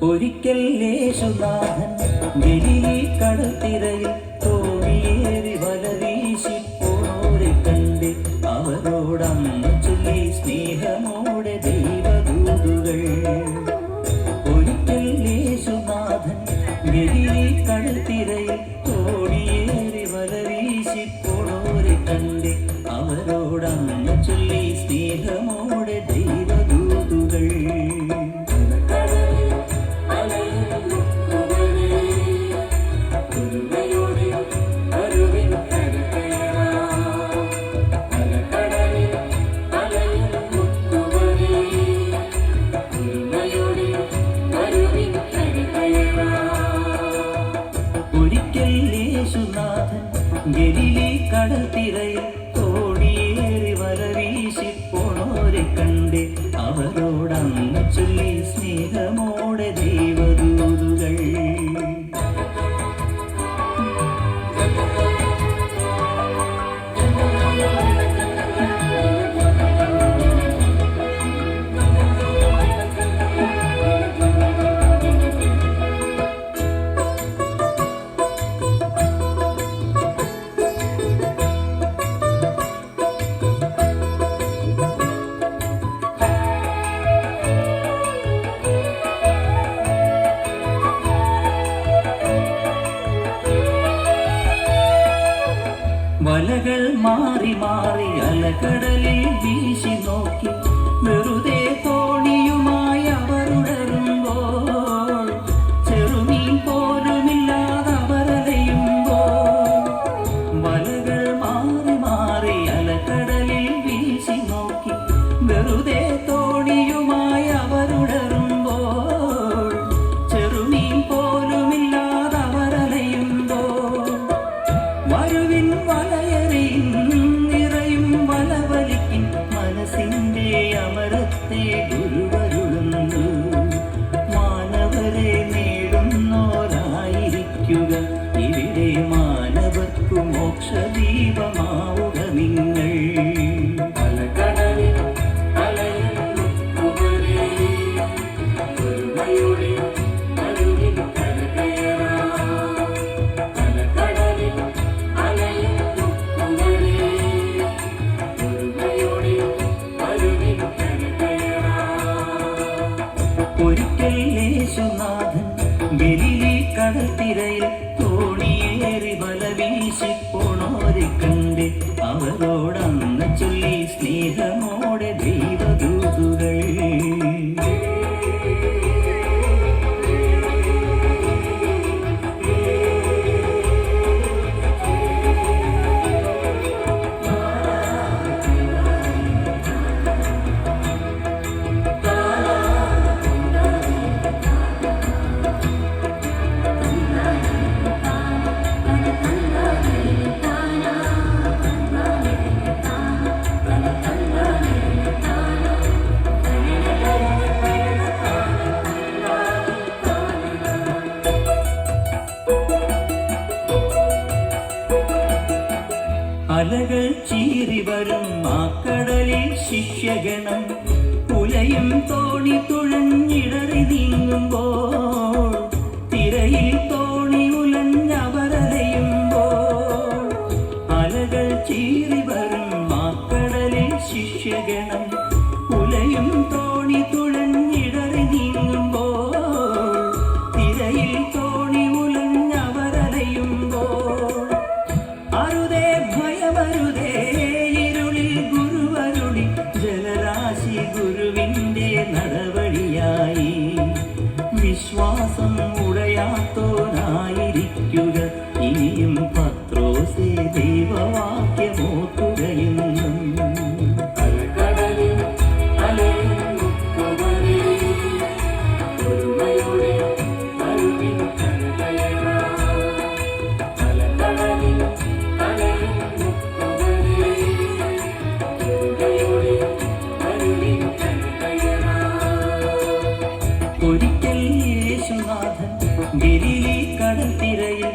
ഒരിക്കൽ യേശുനാഥൻ ഗലീലി കടൽത്തിരയിൽ തോണിയേറി വല വീശി പോണോരെ കണ്ട് അവരോടന്ന് ചൊല്ലി സ്നേഹമോടെ ദൈവദൂതുകൾ. ഒരിക്കൽ യേശുനാഥൻ ഗലീലി കടൽത്തിരയിൽ തോണിയേറി വല വീശി പോണോരെ കണ്ട് അവരോടന്ന് ചൊല്ലി സ്നേഹമോടെ ദൈവദൂതുകൾ. ഒരിക്കൽ യേശുനാഥൻ ഗലീലി കടൽത്തിരയിൽ തോണിയേറി വല വീശി പോണോരെ കണ്ട് അവരോടന്ന് ചൊല്ലി സ്നേഹമോടെ ദൈവദൂതുകൾ. വലകൾ മാറി മാറി അലകടലിൽ വീശി നോക്കി വെറുതെ തോണിയുമായി അവർ ഉണരുമ്പോൾ, ചെറുമീൻ പോലുമില്ലാതെ അവരലയുമ്പോൾ. വലകൾ മാറി മാറി അലകടലിൽ വീശി നോക്കി വെറുതെ തോണിയുമായി അവർ ഉണരുമ്പോൾ, ചെറുമീൻ പോലുമില്ലാതെ അവരലയുമ്പോൾ. വരുവിൻ വലയറിയും നിറയും വലവലിക്കും മനസ്സിൻ്റെ അമരത്തെ ഗുരുവരുളുന്നു. മാനവരെ നേടുന്നോരായിരിക്കുക ഇവിടെ, മാനവർക്കു മോക്ഷദീപമാവുക നിങ്ങൾ. ഒരിക്കൽ യേശുനാഥൻ ഗലീലി കടൽത്തിരയിൽ തോണിയേറി വല വീശി പോണോരെ കണ്ട് അവരോടന്ന് ചൊല്ലി സ്നേഹമോടെ ദൈവദൂതുകൾ. അലകൾ ചീറി വരും ആ കടലിൽ ശിഷ്യഗണം ഉലയും തോണി തുഴഞ്ഞിടറി നീങ്ങുമ്പോൾ, തിരയിൽ തോണി ഉലഞ്ഞവരലയുമ്പോൾ. അലകൾ ചീറി വരും ആ കടലിൽ ശിഷ്യഗണം ഉലയും തോണി തുഴഞ്ഞിടറി നീങ്ങുമ്പോൾ, തിരയിൽ തോണി ഉലഞ്ഞവരലയുമ്പോൾ. അരുതേ ഭയമരുതേ ഇരുളിൽ ഗുരുവരുളി, ജലരാശി ഗുരുവിൻ്റെ നടവഴിയായി. വിശ്വാസം ഉടയാത്തോനായിരിക്കുക ഇനിയും പത്രോസേ ദൈവവാക്യമോർക്കുകയെന്നും. അലകടലിൽ അലയും ഒരുമയോടെ ഒരിക്കൽ യേശുനാഥൻ ഗലീലി കടൽത്തിരയിൽ